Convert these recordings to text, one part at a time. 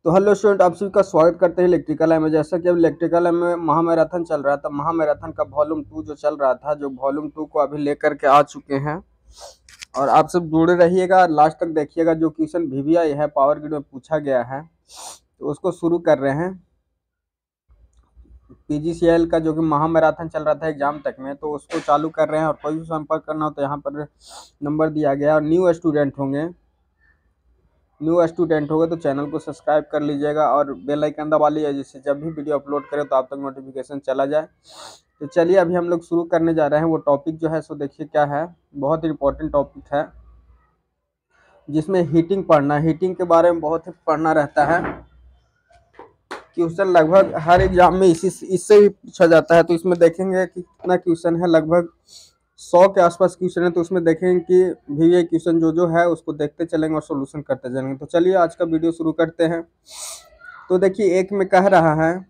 तो hello student, आप सभी का स्वागत करते हैं इलेक्ट्रिकल में। जैसा कि अब इलेक्ट्रिकल में महामैराथन चल रहा था, महामैराथन का वॉल्यूम 2 जो चल रहा था, जो वॉल्यूम 2 को अभी लेकर के आ चुके हैं। और आप सब जुड़े रहिएगा, लास्ट तक देखिएगा। जो क्वेश्चन वीवीआई है, पावर ग्रिड में पूछा गया है, तो उसको शुरू कर रहे हैं। पीजीसीएल का जो कि महामैराथन चल रहा था एग्जाम तक में, तो उसको चालू कर रहे हैं। और कोई भी संपर्क करना हो तो यहाँ पर नंबर दिया गया है। और न्यू स्टूडेंट होगा तो चैनल को सब्सक्राइब कर लीजिएगा और बेल आइकन दबा लीजिए, जिससे जब भी वीडियो अपलोड करें तो आप तक नोटिफिकेशन चला जाए। तो चलिए अभी हम लोग शुरू करने जा रहे हैं। वो टॉपिक जो है सो देखिए क्या है, बहुत इंपॉर्टेंट टॉपिक है, जिसमें हीटिंग पढ़ना, हीटिंग के बारे में बहुत ही पढ़ना रहता है। क्वेश्चन लगभग हर एग्जाम में इससे भी पूछा जाता है। तो इसमें देखेंगे कि कितना क्वेश्चन है, लगभग 100 के आसपास क्वेश्चन है। तो उसमें देखेंगे कि वीवीआई क्वेश्चन जो है उसको देखते चलेंगे और सोल्यूशन करते जाएंगे। तो चलिए आज का वीडियो शुरू करते हैं। तो देखिए एक में कह रहा है,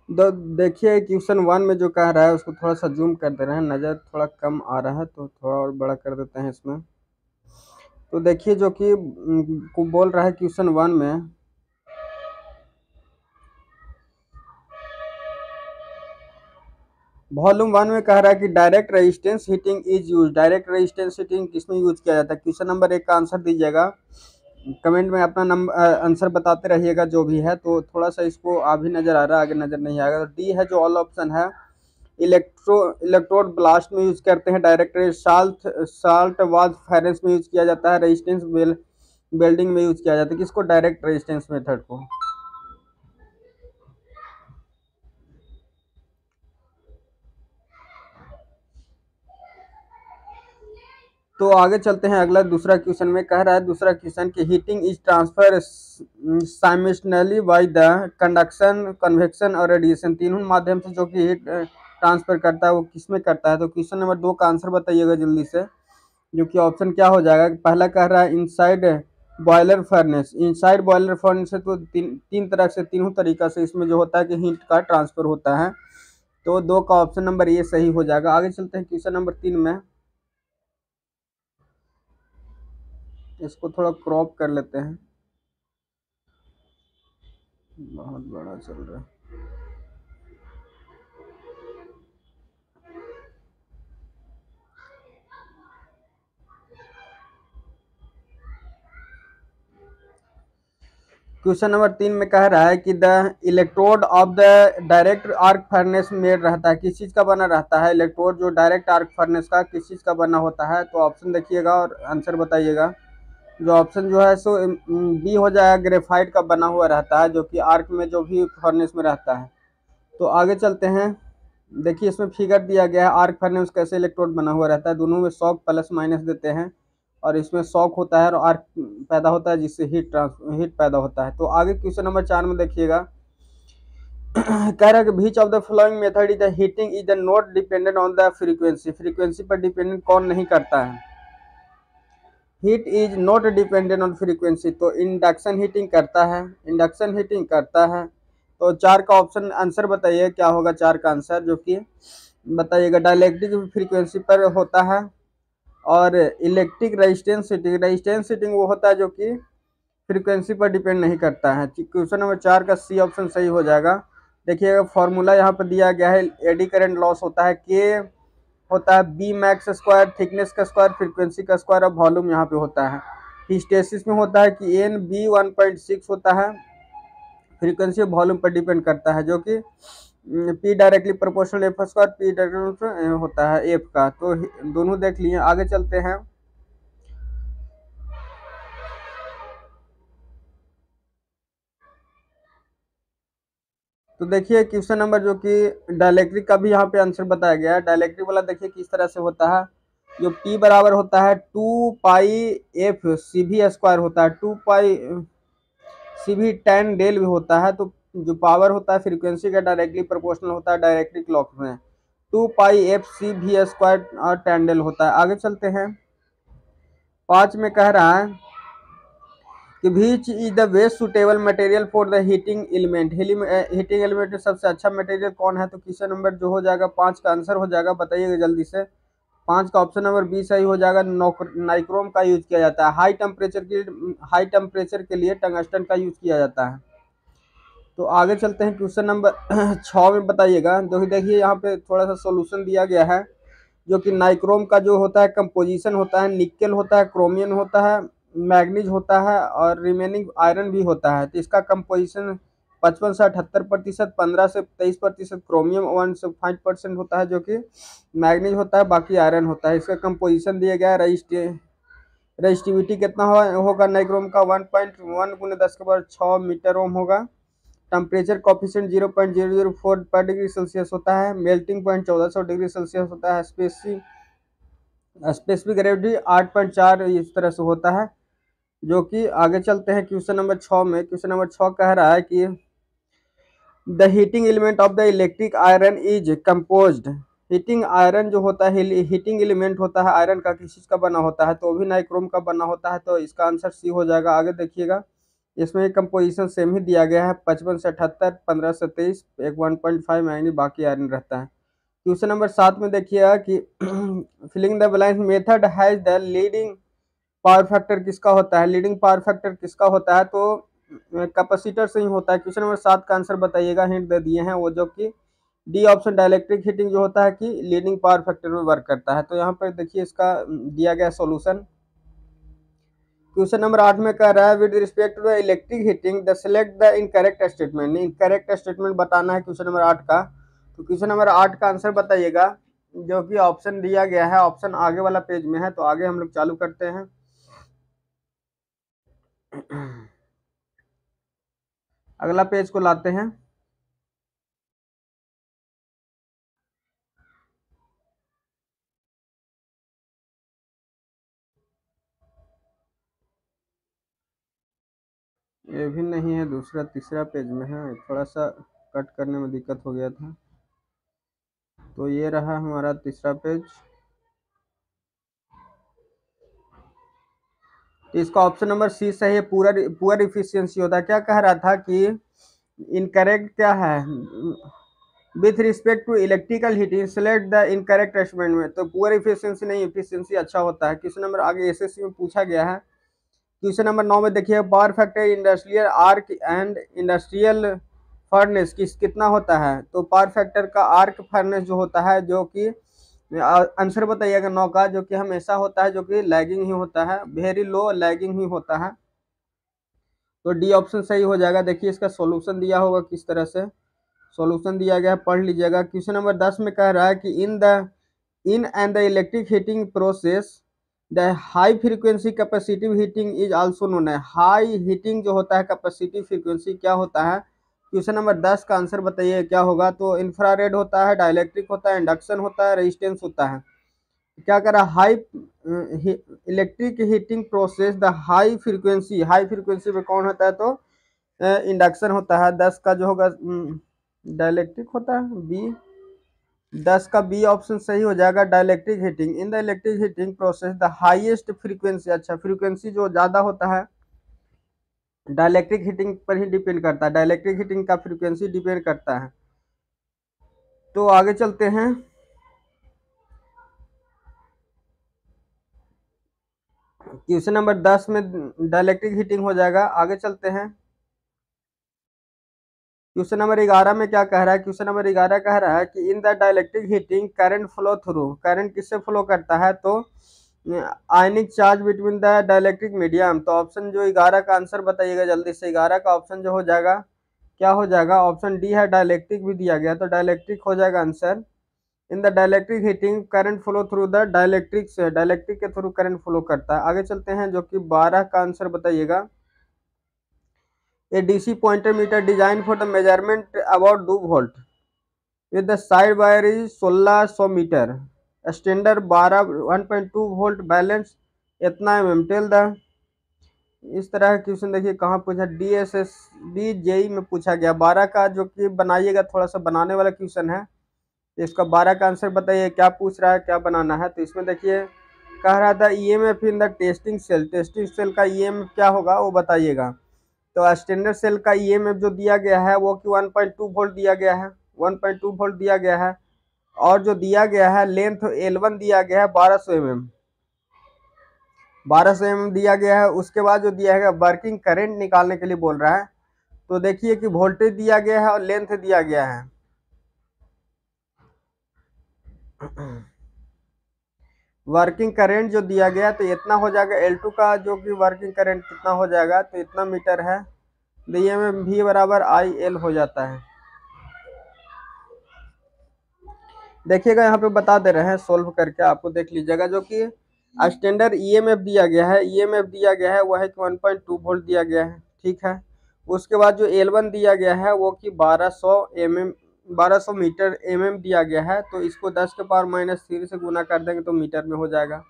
देखिए क्वेश्चन 1 में जो कह रहा है उसको थोड़ा सा जूम कर दे रहे हैं, नज़र थोड़ा कम आ रहा है तो थोड़ा और बड़ा कर देते हैं इसमें। तो देखिए जो कि को बोल रहा है क्वेश्चन 1 में, वॉल्यूम 1 में कह रहा है कि direct resistance heating is use. Direct resistance heating किसमें यूज किया जाता है? क्वेश्चन नंबर 1 का आंसर दीजिएगा, कमेंट में अपना नंबर आंसर बताते रहिएगा जो भी है। तो थोड़ा सा इसको अभी नजर आ रहा है, आगे नजर नहीं आएगा। तो डी है जो ऑल ऑप्शन है, इलेक्ट्रोड ब्लास्ट में यूज करते हैं। डायरेक्ट साल्ट वाज फैरेंस में यूज किया जाता है। रेजिस्टेंस वेल्डिंग में यूज किया जाता है। किसको? डायरेक्ट रेजिस्टेंस मेथड को। तो आगे चलते हैं, अगला दूसरा क्वेश्चन में कह रहा है, दूसरा क्वेश्चन की heating is transfer simultaneously by the conduction, convection और रेडिएशन। तीनों माध्यम से जो कि हीट ट्रांसफर करता है वो किस में करता है? तो क्वेश्चन नंबर 2 का आंसर बताइएगा जल्दी से, जो कि ऑप्शन क्या हो जाएगा। पहला कह रहा है inside boiler furnace. Inside boiler furnace से तो तीन तरह से, तीनों तरीका से इसमें जो होता है कि हीट का ट्रांसफर होता है। तो 2 का ऑप्शन नंबर ये सही हो जाएगा। आगे चलते हैं क्वेश्चन नंबर 3 में, इसको थोड़ा क्रॉप कर लेते हैं, बहुत बड़ा चल रहा है। क्वेश्चन नंबर 3 में कह रहा है कि the electrode of the direct arc furnace made रहता है। किस चीज़ का बना रहता है? इलेक्ट्रोड जो डायरेक्ट आर्क फर्नेस का किस चीज़ का बना होता है? तो ऑप्शन देखिएगा और आंसर बताइएगा। जो ऑप्शन जो है सो बी हो जाएगा, ग्रेफाइट का बना हुआ रहता है, जो कि आर्क में जो भी फर्नेस में रहता है। तो आगे चलते हैं, देखिए इसमें फिगर दिया गया है, आर्क फर्नेस कैसे इलेक्ट्रोड बना हुआ रहता है। दोनों में शॉक प्लस माइनस देते हैं, और इसमें शॉक होता है और आर्क पैदा होता है, जिससे हीट पैदा होता है। तो आगे क्वेश्चन नंबर 4 में देखिएगा, कह रहा है कि which of the following method is the heating is the not dependent on the frequency. Frequency पर डिपेंडेंट कौन नहीं करता है? Heat is not dependent on frequency. तो इंडक्शन हीटिंग करता है, इंडक्शन हीटिंग करता है। तो 4 का ऑप्शन आंसर बताइए क्या होगा? 4 का आंसर जो कि बताइएगा, डाइलेक्ट्रिक फ्रीक्वेंसी पर होता है। और इलेक्ट्रिक रेजिस्टेंस हीटिंग वो होता है जो कि फ्रीक्वेंसी पर डिपेंड नहीं करता है। क्वेश्चन नंबर 4 का सी ऑप्शन सही हो जाएगा। देखिएगा फॉर्मूला यहाँ पर दिया गया है, एडी करंट लॉस होता है, के होता है बी मैक्स स्क्वायर, थिकनेस का स्क्वायर, फ्रीक्वेंसी का स्क्वायर, और वॉल्यूम यहाँ पे होता है। हिस्टेसिस में होता है कि एन बी 1.6 होता है, फ्रीक्वेंसी वॉल्यूम पर डिपेंड करता है, जो कि P directly proportional F square, P directly होता है एफ का। तो दोनों देख लिए। आगे चलते हैं, तो देखिए क्वेश्चन नंबर जो कि डायलेक्ट्रिक का भी यहाँ पे आंसर बताया गया है। डायलेक्ट्रिक वाला देखिए किस तरह से होता है, जो P बराबर होता है 2 पाई एफ सी भी स्क्वायर होता है, 2 पाई सी भी टेन डेल भी होता है। तो जो पावर होता है फ्रीक्वेंसी का डायरेक्टली प्रोपोर्शनल होता है डायरेक्ट्रिक क्लॉक में, 2 पाई एफ सी भी स्क्वायर और टेन डेल होता है। आगे चलते हैं, 5 में कह रहा है कि which is the best suitable material for the heating element. Heating element में सबसे अच्छा मटेरियल कौन है? तो क्वेश्चन नंबर जो हो जाएगा 5 का आंसर हो जाएगा, बताइएगा जल्दी से। 5 का ऑप्शन नंबर बी सही हो जाएगा। नाइक्रोम का यूज किया जाता है। हाई टेम्परेचर के लिए टंगस्टन का यूज किया जाता है। तो आगे चलते हैं क्वेश्चन नंबर 6 में बताइएगा। जो कि देखिए यहाँ पे थोड़ा सा सोल्यूशन दिया गया है, जो कि नाइक्रोम का जो होता है कंपोजिशन होता है, निकेल होता है, क्रोमियम होता है, मैग्नीज होता है और रिमेनिंग आयरन भी होता है। तो इसका कंपोजिशन 55 से 78%, 15 से 23% क्रोमियम, 1 से 5% होता है जो कि मैग्नीज होता है, बाकी आयरन होता है। इसका कंपोजिशन दिया गया है। रजिस्टिविटी कितना होगा नाइक्रोम का 1.1 गुने 10⁻6 मीटर ओम होगा। टेम्परेचर कॉफिशिएंट 0.004 पर डिग्री सेल्सियस होता है। मेल्टिंग पॉइंट 1400 डिग्री सेल्सियस होता है। स्पेसिफिक ग्रेविटी 8.4 इस तरह से होता है। जो कि आगे चलते हैं क्वेश्चन नंबर 6 में। क्वेश्चन नंबर 6 कह रहा है कि the heating element of the electric iron is composed. Heating iron जो होता है, हीटिंग एलिमेंट होता है आयरन का, किस चीज का बना होता है? तो भी नाइक्रोम का बना होता है। तो इसका आंसर सी हो जाएगा। आगे देखिएगा, इसमें कंपोजिशन सेम ही दिया गया है। 55 से 78, 15 से 23, एक 1.5 मैग्नीज, बाकी आयरन रहता है। क्वेश्चन नंबर 7 में देखिएगा कि filling the blank method has the leading power factor किसका होता है? लीडिंग पावर फैक्टर किसका होता है? तो कैपेसिटर से ही होता है। क्वेश्चन नंबर 7 का आंसर बताइएगा, हिंट दे दिए हैं वो, जो कि डी ऑप्शन डाइलेक्ट्रिक हीटिंग जो होता है कि लीडिंग पावर फैक्टर में वर्क करता है। तो यहाँ पर देखिए इसका दिया गया सॉल्यूशन। क्वेश्चन नंबर 8 में कह रहा है with respect to the electric heating the select the incorrect statement. Incorrect statement बताना है क्वेश्चन नंबर 8 का। तो क्वेश्चन नंबर 8 का आंसर बताइएगा, जो कि ऑप्शन दिया गया है। ऑप्शन आगे वाला पेज में है। तो आगे हम लोग चालू करते हैं। अगला पेज को लाते हैं। ये भी नहीं है, दूसरा तीसरा पेज में है। थोड़ा सा कट करने में दिक्कत हो गया था। तो ये रहा हमारा तीसरा पेज। तो इसका ऑप्शन नंबर सी सही है। पुअर इफिशियंसी होता है। क्या कह रहा था कि इनकरेक्ट क्या है? With respect to electrical heating select the incorrect statement में। तो पुअर इफिशियंसी नहीं, इफिशियंसी अच्छा होता है। क्वेश्चन नंबर आगे एसएससी में पूछा गया है। क्वेश्चन नंबर 9 में देखिए power factor industrial arc and industrial furnace कितना होता है? तो पावर फैक्टर का आर्क फर्नेस जो होता है, जो कि आंसर बताइएगा 9 का, जो कि हमेशा होता है, जो कि लैगिंग ही होता है, वेरी लो लैगिंग ही होता है। तो डी ऑप्शन सही हो जाएगा। देखिए इसका सॉल्यूशन दिया होगा किस तरह से। सॉल्यूशन दिया गया, पढ़ लीजिएगा। क्वेश्चन नंबर 10 में कह रहा है कि in and the electric heating process the high frequency capacitive heating is also known है। हाई हीटिंग जो होता है कैपेसिटिव फ्रीक्वेंसी क्या होता है? क्वेश्चन नंबर 10 का आंसर बताइए क्या होगा? तो इंफ्रारेड होता है, डाइलेक्ट्रिक होता है, इंडक्शन होता है, रेजिस्टेंस होता है। क्या कर रहा है? High electric heating process the high frequency में कौन होता है? तो इंडक्शन होता है। 10 का जो होगा डाइलेक्ट्रिक होता है, बी। 10 का बी ऑप्शन सही हो जाएगा। Dielectric heating in the electric heating process the highest frequency. अच्छा, फ्रीक्वेंसी जो ज़्यादा होता है डाइलेक्ट्रिक हीटिंग पर ही डिपेंड करता है। डाइलेक्ट्रिक हीटिंग का फ्रीक्वेंसी डिपेंड करता है। तो आगे चलते हैं। क्वेश्चन नंबर 10 में डाइलेक्ट्रिक हीटिंग हो जाएगा। आगे चलते हैं। क्वेश्चन नंबर 11 में क्या कह रहा है? क्वेश्चन नंबर 11 कह रहा है कि in the dielectric heating current flow through. Current किससे फ्लो करता है? तो आयनिक charge between the dielectric medium. तो ऑप्शन जो 11 का आंसर बताइएगा जल्दी से। 11 का ऑप्शन जो हो जाएगा क्या हो जाएगा? ऑप्शन डी है, डाइलेक्ट्रिक भी दिया गया। तो डाइलेक्ट्रिक हो जाएगा answer. In the dielectric heating current flow through the dielectric से, डाइलेक्ट्रिक के थ्रू करंट फ्लो करता है। आगे चलते हैं, जो कि 12 का आंसर बताइएगा। A DC pointer meter designed for the measurement about 2 volt with the side wire is 1600 meter. Standard 12 1.2 volt balance इतना mm टेल द। इस तरह का क्वेश्चन देखिए कहाँ पूछा? DSSD जेई में पूछा गया। 12 का जो कि बनाइएगा, थोड़ा सा बनाने वाला क्वेश्चन है। इसका 12 का आंसर बताइए क्या पूछ रहा है, क्या बनाना है? तो इसमें देखिए कह रहा था EMF in the testing cell. Testing cell का EMF क्या होगा वो बताइएगा। तो स्टैंडर्ड सेल का EMF जो दिया गया है वो कि 1.2 वोल्ट दिया गया है। 1.2 वोल्ट दिया गया है। और जो दिया गया है लेंथ L1 दिया गया है 1200 mm, 1200 mm दिया गया है। उसके बाद जो दिया गया वर्किंग करंट निकालने के लिए बोल रहा है। तो देखिए कि वोल्टेज दिया गया है और लेंथ दिया गया है। वर्किंग करंट जो दिया गया तो इतना हो जाएगा L2 का, जो कि वर्किंग करंट कितना हो जाएगा तो इतना मीटर है, दिए में V बराबर IL हो जाता है। देखिएगा यहाँ पे बता दे रहे हैं, सोल्व करके आपको देख लीजिएगा। जो कि स्टैंडर्ड ईएमएफ दिया गया है, ईएमएफ दिया गया है वो है कि 1.2 वोल्ट दिया गया है, ठीक है। उसके बाद जो L1 दिया गया है वो कि 1200 मीटर mm दिया गया है। तो इसको 10 के पावर -3 से गुना कर देंगे तो मीटर में हो जाएगा।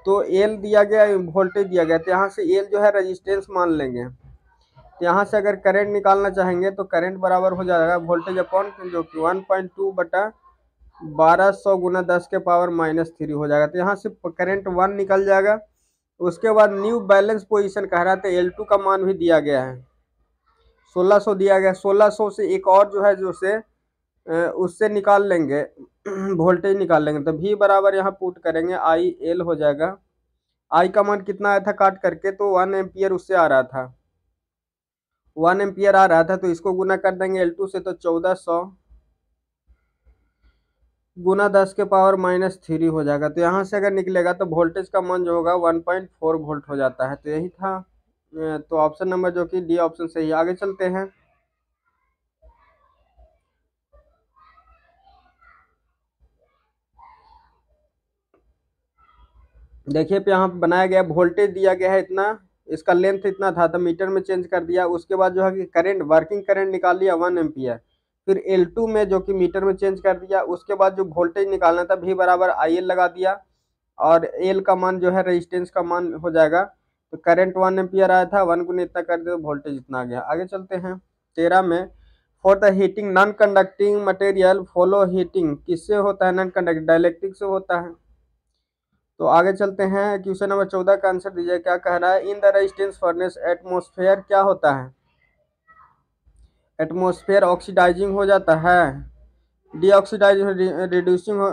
तो L दिया गया, वोल्टेज दिया गया, तो यहाँ से L जो है रेजिस्टेंस मान लेंगे। तो यहाँ से अगर करंट निकालना चाहेंगे तो करंट बराबर हो जाएगा वोल्टेज अपॉन जो कि 1.2 बटा 1200 गुना 10 के पावर -3 हो जाएगा। तो यहाँ से करंट 1 निकल जाएगा। उसके बाद न्यू बैलेंस पोजीशन कह रहा था, L2 का मान भी दिया गया है 1600 दिया गया। 1600 से एक और जो है जो से उससे निकाल लेंगे, वोल्टेज निकाल लेंगे। तो V बराबर यहाँ पुट करेंगे IL हो जाएगा। I का मान कितना आया था काट करके, तो 1 एम्पियर उससे आ रहा था, 1 एम्पियर आ रहा था। तो इसको गुना कर देंगे L2 से, तो 1400 गुना 10 के पावर -3 हो जाएगा। तो यहाँ से अगर निकलेगा तो वोल्टेज का मान जो होगा 1.4 वोल्ट हो जाता है। तो यही था। तो ऑप्शन नंबर जो कि डी ऑप्शन सही। आगे चलते हैं। देखिए पे यहाँ बनाया गया, वोल्टेज दिया गया है इतना, इसका लेंथ इतना था तो मीटर में चेंज कर दिया। उसके बाद जो है कि करंट, वर्किंग करंट निकाल लिया 1 एम्पियर, फिर L2 में जो कि मीटर में चेंज कर दिया। उसके बाद जो वोल्टेज निकालना था V बराबर IL लगा दिया, और L का मान जो है रेजिस्टेंस का मान हो जाएगा। तो करंट 1 एम्पियर आया था, 1 गुना इतना कर दिया तो वोल्टेज इतना आ गया। आगे चलते हैं 13 में। For the heating non conducting material follow heating किससे होता है? नॉन कंडक्टिंग डाइलेक्ट्रिक से होता है। तो आगे चलते हैं। क्वेश्चन नंबर 14 का आंसर दीजिए, क्या कह रहा है? In the resistance furnace atmosphere क्या होता है? एटमोस्फेयर ऑक्सीडाइजिंग हो जाता है, डीऑक्सीडाइज, रिड्यूसिंग हो,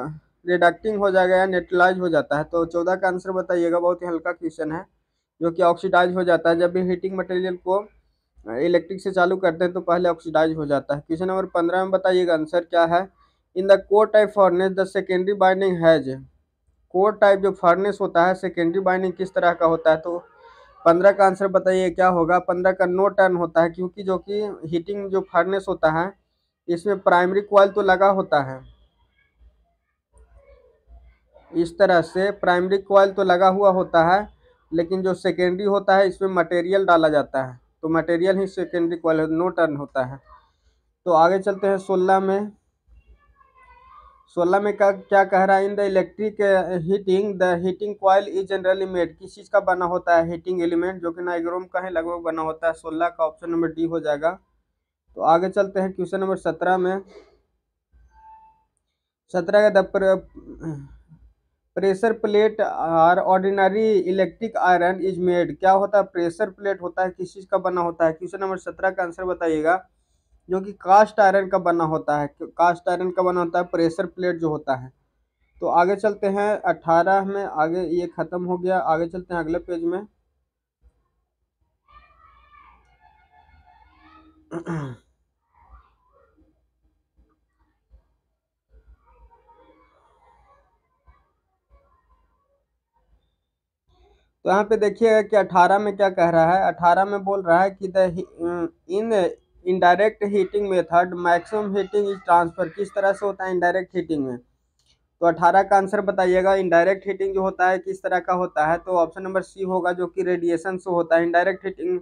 रिडक्टिंग हो जाएगा, या न्यूट्रलाइज हो जाता है। तो 14 का आंसर बताइएगा। बहुत ही हल्का क्वेश्चन है, जो कि ऑक्सीडाइज हो जाता है। जब भी हीटिंग मटेरियल को इलेक्ट्रिक से चालू करते हैं तो पहले ऑक्सीडाइज हो जाता है। क्वेश्चन नंबर 15 में बताइएगा आंसर क्या है? In the core type furnace the secondary binding has, core type जो फर्नेस होता है सेकेंडरी बाइंडिंग किस तरह का होता है? तो 15 का आंसर बताइए क्या होगा? 15 का नो टर्न होता है, क्योंकि जो कि हीटिंग जो फर्नेस होता है इसमें प्राइमरी कॉइल तो लगा होता है, इस तरह से प्राइमरी कॉइल तो लगा हुआ होता है, लेकिन जो सेकेंडरी होता है इसमें मटेरियल डाला जाता है, तो मटेरियल ही सेकेंडरी कॉइल, नो टर्न होता है। तो आगे चलते हैं 16 में। 16 में क्या कह रहा है? In the electric heating the heating coil is generally made, किस चीज़ का बना होता है? हीटिंग एलिमेंट, जो कि नाइक्रोम का है लगभग बना होता है। 16 का ऑप्शन नंबर डी हो जाएगा। तो आगे चलते हैं क्वेश्चन नंबर 17 में। 17 का pressure plate are ordinary electric iron is made, क्या होता है? प्रेशर प्लेट होता है, किस चीज़ का बना होता है? क्वेश्चन नंबर 17 का आंसर बताइएगा। जो कि कास्ट आयरन का बना होता है, कास्ट आयरन का बना होता है प्रेशर प्लेट जो होता है। तो आगे चलते हैं 18 में। आगे ये खत्म हो गया, आगे चलते हैं अगले पेज में। तो यहाँ पे देखिएगा कि 18 में क्या कह रहा है? 18 में बोल रहा है कि the in indirect heating method maximum heating is transfer, किस तरह से होता है इनडायरेक्ट हीटिंग में? तो 18 का आंसर बताइएगा। इनडायरेक्ट हीटिंग जो होता है किस तरह का होता है? तो ऑप्शन नंबर सी होगा, जो कि रेडिएशन से होता है। इनडायरेक्ट हीटिंग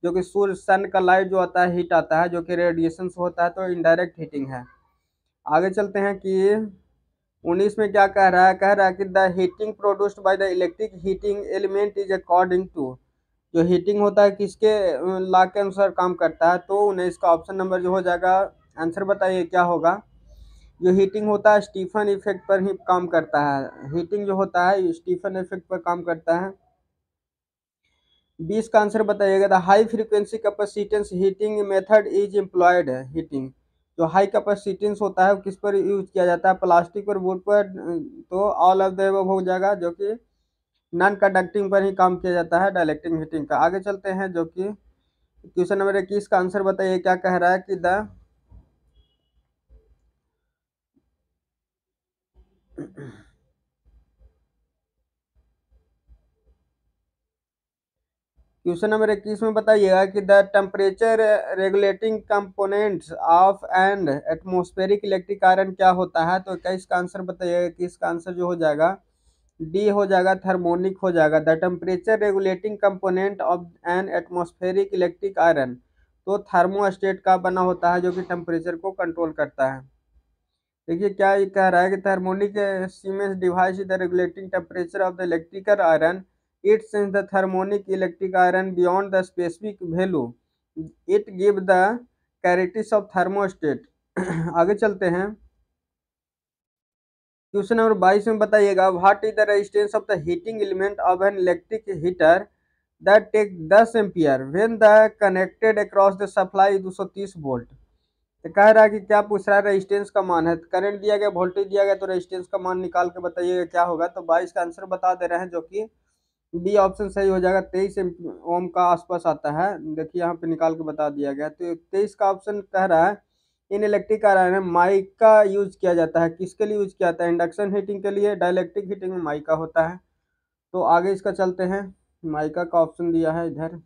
जो कि सूर्य सन का लाइट जो आता है, हीट आता है, जो कि रेडिएशन से होता है, तो इनडायरेक्ट हीटिंग है। आगे चलते हैं कि 19 में क्या कह रहा है? कह रहा है कि the heating produced by the electric heating element is according to, जो हीटिंग होता है किसके लॉ के अनुसार काम करता है? तो 19 का ऑप्शन नंबर जो हो जाएगा। आंसर बताइए क्या होगा? जो हीटिंग होता है स्टीफन इफेक्ट पर ही काम करता है, हीटिंग जो होता है स्टीफन इफेक्ट पर काम करता है। 20 का आंसर बताइएगा। The high frequency capacitance heating method is employed, heating जो हाई कैपेसिटेंस होता है वो किस पर यूज किया जाता है, प्लास्टिक पर, वुड पर, तो ऑल ऑफ द अबव हो जाएगा, जो कि नॉन कंडक्टिंग पर ही काम किया जाता है डाइलेक्ट्रिक हीटिंग का। आगे चलते हैं, जो कि क्वेश्चन नंबर 21 का आंसर बताइए, क्या कह रहा है कि द क्वेश्चन नंबर 21 में बताइएगा कि the temperature regulating components of and atmospheric electric iron क्या होता है। तो क्या इसका आंसर बताइएगा कि इसका आंसर जो हो जाएगा डी हो जाएगा, थर्मोनिक हो जाएगा। The temperature regulating component of an atmospheric electric iron, तो थर्मोस्टेट का बना होता है जो कि टेम्परेचर को कंट्रोल करता है। देखिए क्या ये कह रहा है कि harmonic Siemens device the regulating temperature of the electrical iron, it sense the harmonic electric iron beyond the specific value, it give the characteristics of thermostat. आगे चलते हैं, क्वेश्चन नंबर 22 में बताइएगा, what is the resistance of the heating element of an electric heater that take 10 ampere when the connected across the supply 230 volt. तो कह रहा है कि क्या पूछ रहा है, रेजिस्टेंस का मान है, करंट दिया गया, वोल्टेज दिया गया, तो रेजिस्टेंस का मान निकाल के बताइएगा क्या होगा। तो 22 का आंसर बता दे रहे हैं, जो कि बी ऑप्शन सही हो जाएगा, 23 ओम का आसपास आता है। देखिए यहाँ पे निकाल के बता दिया गया। तो 23 का ऑप्शन कह रहा है, इन इलेक्ट्रिक आयरन में माइका यूज किया जाता है। किसके लिए यूज किया जाता है, इंडक्शन हीटिंग के लिए। डाइलेक्ट्रिक हीटिंग में माइका होता है। तो आगे इसका चलते हैं, माइका का ऑप्शन दिया है इधर।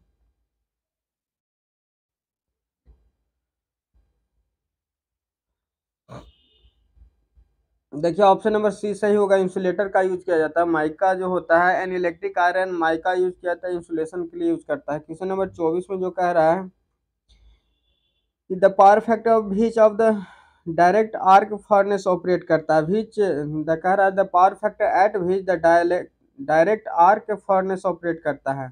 देखिए ऑप्शन नंबर सी सही होगा, इंसुलेटर का यूज किया जाता है। माइका जो होता है, an electric iron mica use किया जाता है, इंसुलेशन के लिए यूज करता है। क्वेश्चन नंबर 24 में जो कह रहा है कि the power factor of which of the direct arc furnace operate करता है, व्हिच द कह रहा है the power factor at which the direct arc furnace operate करता है।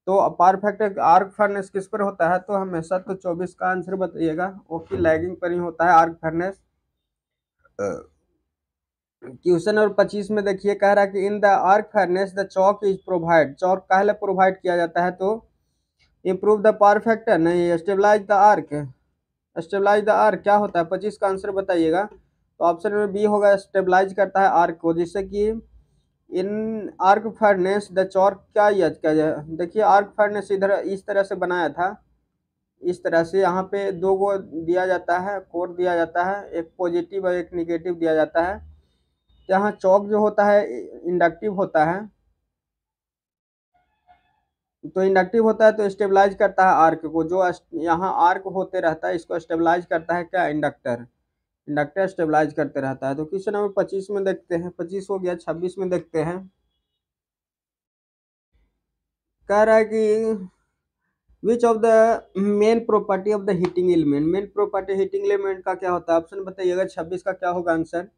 तो पावर फैक्टर आर्क फर्नेस किस पर होता है, तो हमेशा तो 24 का आंसर बताइएगा, वो की लैगिंग पर ही होता है आर्क फर्नेस। क्वेश्चन नंबर 25 में देखिए कह रहा है कि in the arc furnace the choke is provide, choke काहे प्रोवाइड किया जाता है, तो इम्प्रूव द पावर फैक्टर, नहीं, stabilize the arc. Stabilize the arc क्या होता है, 25 का आंसर बताइएगा। तो ऑप्शन में बी होगा, स्टेबलाइज करता है आर्क को, जिससे कि इन आर्क फर्नेस द चौक क्या यूज किया जाए। देखिए आर्क फर्नेस इधर इस तरह से बनाया था, इस तरह से यहाँ पे दो गो दिया जाता है, कोर दिया जाता है, एक पॉजिटिव और एक निगेटिव दिया जाता है। यहाँ चौक जो होता है इंडक्टिव होता है, तो इंडक्टिव होता है तो स्टेबलाइज करता है आर्क को, जो यहाँ आर्क होते रहता है इसको स्टेबलाइज करता है क्या, इंडक्टर। इंडक्टर स्टेबलाइज करते रहता है। तो क्वेश्चन नंबर 25 में देखते हैं, 25 हो गया, 26 में देखते हैं। कह रहा है कि which of the main property of the heating element, main property heating element का क्या होता है, ऑप्शन बताइएगा। 26 का क्या होगा आंसर,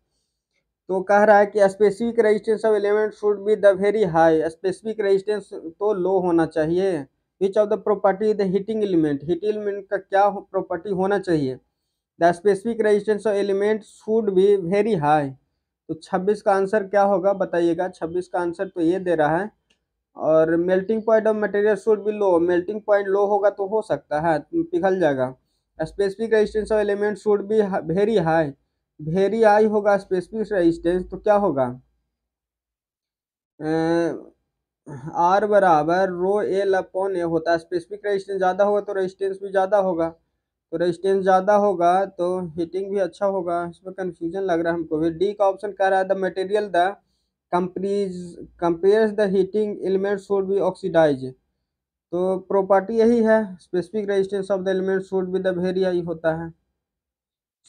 तो कह रहा है कि specific resistance of element should be the very high, specific resistance तो लो होना चाहिए। Which of the property the heating element, heating element का क्या प्रॉपर्टी होना चाहिए, the specific resistance of element should be very high. तो 26 का आंसर क्या होगा बताइएगा। 26 का आंसर तो ये दे रहा है, और melting point of material should be low, melting point low होगा तो हो सकता है पिघल जाएगा। Specific resistance of element should be very high, very high होगा स्पेसिफिक रेजिस्टेंस, तो क्या होगा, आर बराबर रो एल अपॉन ए होता है। स्पेसिफिक रेजिस्टेंस ज़्यादा होगा तो रेजिस्टेंस भी ज़्यादा होगा, तो रेजिस्टेंस ज़्यादा होगा तो हीटिंग भी अच्छा होगा। इसमें कन्फ्यूजन लग रहा है हमको भी। डी का ऑप्शन कह रहा है the material the compares the heating element should be oxidise, तो प्रॉपर्टी यही है, specific resistance of the element should be the very high होता है,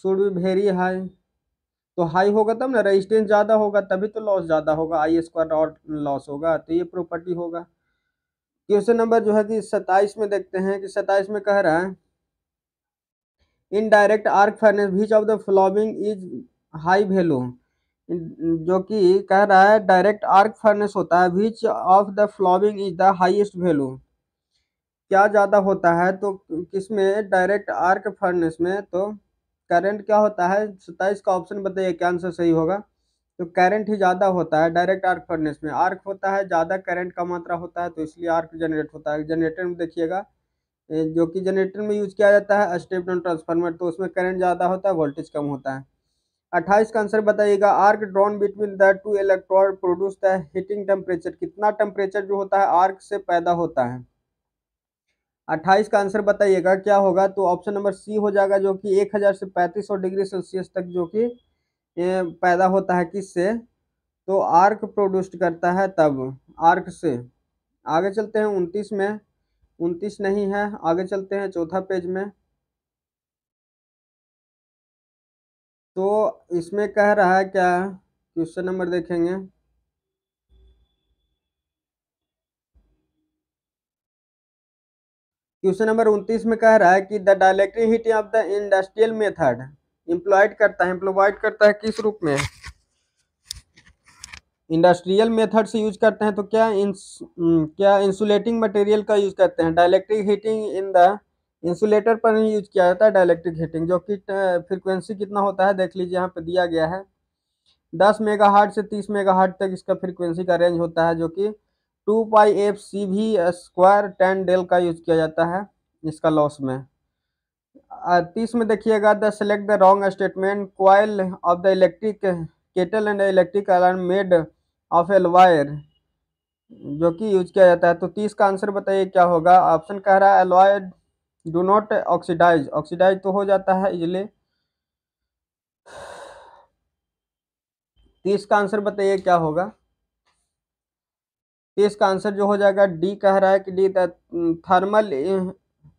शुड बी वेरी हाई। तो हाई होगा तब ना, रेजिस्टेंस ज़्यादा होगा तभी तो लॉस ज़्यादा होगा, आई स्क्वायर और लॉस होगा, तो ये प्रॉपर्टी होगा। क्वेश्चन नंबर जो है कि 27 में देखते हैं, कि 27 में कह रहा है in direct arc furnace which of the following is high value, जो कि कह रहा है डायरेक्ट आर्क फर्नेस होता है, which of the following is the highest value, क्या ज़्यादा होता है, तो किसमें, डायरेक्ट आर्क फर्नेस में, तो करंट क्या होता है। 27 का ऑप्शन बताइए क्या आंसर सही होगा। तो करंट ही ज़्यादा होता है डायरेक्ट आर्क फर्नेस में, आर्क होता है ज़्यादा, करंट का मात्रा होता है, तो इसलिए आर्क जनरेट होता है। जनरेटर में देखिएगा जो कि जनरेटर में यूज किया जाता है, स्टेप डाउन ट्रांसफार्मर, तो उसमें करंट ज़्यादा होता है, वोल्टेज कम होता है। 28 का आंसर बताइएगा, arc drawn between the two electrode produce the heating temperature, कितना टेम्परेचर जो होता है आर्क से पैदा होता है। 28 का आंसर बताइएगा क्या होगा, तो ऑप्शन नंबर सी हो जाएगा, जो कि 1000 से 3500 डिग्री सेल्सियस तक जो कि पैदा होता है, किससे, तो आर्क प्रोड्यूस करता है तब, आर्क से। आगे चलते हैं 29 में, 29 नहीं है, आगे चलते हैं चौथा पेज में। तो इसमें कह रहा है क्या, क्वेश्चन नंबर देखेंगे। क्वेश्चन नंबर 29 में कह रहा है कि the dielectric heating of the industrial method employed करता है किस रूप में, इंडस्ट्रियल मेथड से यूज करते हैं, तो क्या इंसुलेटिंग मटेरियल का यूज करते हैं। Dielectric heating in the insulator पर ही यूज किया जाता है डायलेक्ट्रिक हीटिंग, जो कि फ्रीक्वेंसी कितना होता है देख लीजिए, यहाँ पे दिया गया है 10 मेगाहर्ट्ज से 30 मेगाहर्ट्ज तक इसका फ्रीक्वेंसी का रेंज होता है, जो कि 2 pi F C V square 10 del का यूज किया जाता है इसका लॉस में। 30 में देखिएगा, the select the wrong statement, coil of the electric kettle and electric alarm made of L wire, जो कि यूज किया जाता है। तो 30 का आंसर बताइए क्या होगा। ऑप्शन कह रहा है alloy do not oxidise, oxidise तो हो जाता है इजिली। 30 का आंसर बताइए क्या होगा। 30 का आंसर जो हो जाएगा डी, कह रहा है कि D, the thermal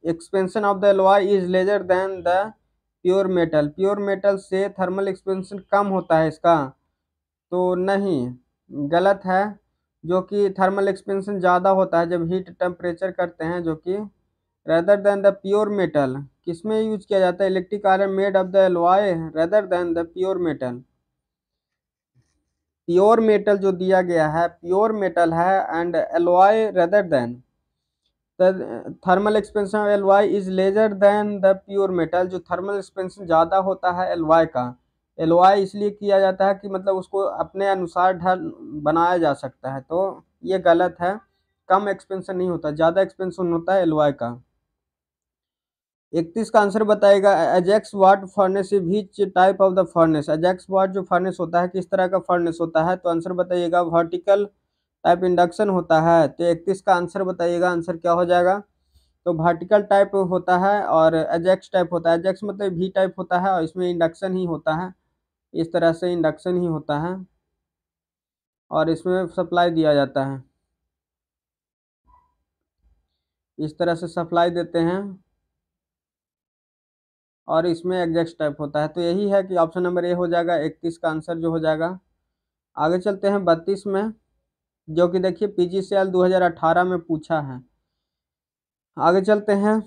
expansion of the alloy is lesser than the pure metal, pure metal से थर्मल एक्सपेंशन कम होता है इसका, तो नहीं, गलत है, जो कि थर्मल एक्सपेंशन ज़्यादा होता है जब हीट टेम्परेचर करते हैं, जो कि rather than the pure metal किसमें यूज किया जाता है, electric iron made of the alloy rather than the pure metal. Pure metal जो दिया गया है प्योर मेटल है, and alloy rather than the thermal expansion of alloy is lesser than the pure metal, जो thermal expansion ज़्यादा होता है alloy का। एलॉय इसलिए किया जाता है कि मतलब उसको अपने अनुसार ढल बनाया जा सकता है, तो ये गलत है, कम एक्सपेंशन नहीं होता, ज़्यादा एक्सपेंशन होता है एलॉय का। 31 का आंसर बताएगा, Ajax Wyatt furnace which type of the furnace, Ajax Wyatt जो फर्नेस होता है किस तरह का फर्नेस होता है, तो आंसर बताइएगा वर्टिकल टाइप इंडक्शन होता है। तो 31 का आंसर बताइएगा, आंसर क्या हो जाएगा, तो वर्टिकल टाइप होता है और एजेक्स टाइप होता है, एजेक्स मतलब वी टाइप होता है और इसमें इंडक्शन ही होता है, इस तरह से इंडक्शन ही होता है और इसमें सप्लाई दिया जाता है, इस तरह से सप्लाई देते हैं और इसमें एग्जैक्ट टाइप होता है। तो यही है कि ऑप्शन नंबर ए हो जाएगा 31 का आंसर जो हो जाएगा। आगे चलते हैं 32 में, जो कि देखिए पीजीसीएल 2018 में पूछा है। आगे चलते हैं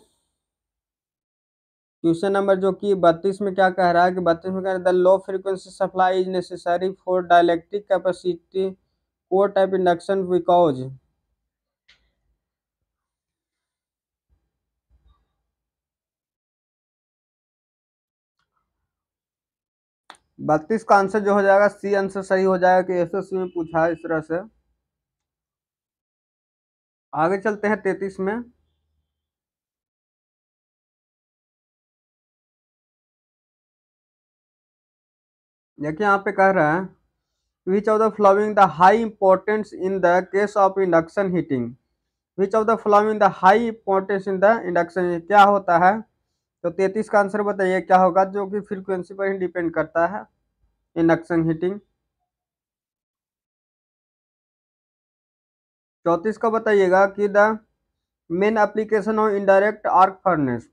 क्वेश्चन नंबर जो कि 32 में क्या कह रहा है कि 32 में कह रहा है the low frequency supply is necessary for dielectric capacity core type induction because, 32 का आंसर जो हो जाएगा सी आंसर सही हो जाएगा कि एसएससी में पूछा है इस तरह से। आगे चलते हैं 33 में, देखिए यहाँ पे कह रहा है which of the flowing the high importance in the case of induction heating, which of the flowing the high importance in the induction, क्या होता है, तो 33 का आंसर बताइए क्या होगा, जो कि फ्रीक्वेंसी पर ही डिपेंड करता है इंडक्शन हीटिंग। 34 का बताइएगा कि the main application of indirect arc furnace,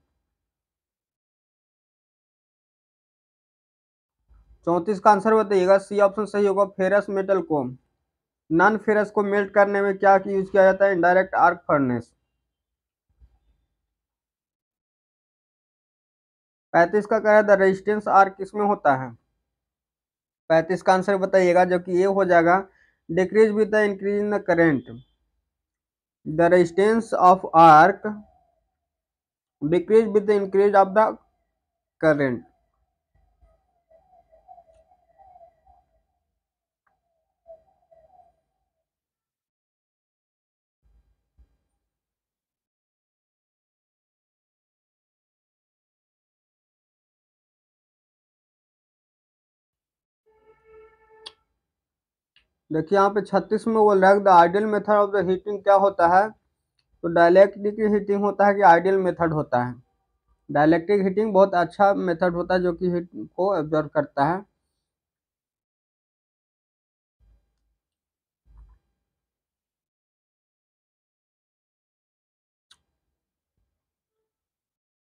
34 का आंसर बताइएगा, सी ऑप्शन सही होगा, फेरस मेटल को नॉन फेरस को मेल्ट करने में क्या यूज किया जाता है, इनडायरेक्ट आर्क फर्नेस। 35 का कह रहा है द रेजिस्टेंस आर्क किसमें होता है, 35 का आंसर बताइएगा, जो कि ये हो जाएगा decrease with the increase in the current, the resistance of arc decrease with the increase of the current. देखिए यहाँ पे 36 में बोल रहा है the ideal method of the heating क्या होता है। तो डाइलेक्ट्रिक हीटिंग होता है कि आइडियल मेथड होता है। डाइलेक्ट्रिक हीटिंग बहुत अच्छा मेथड होता है जो कि हीट को एब्जॉर्ब करता है।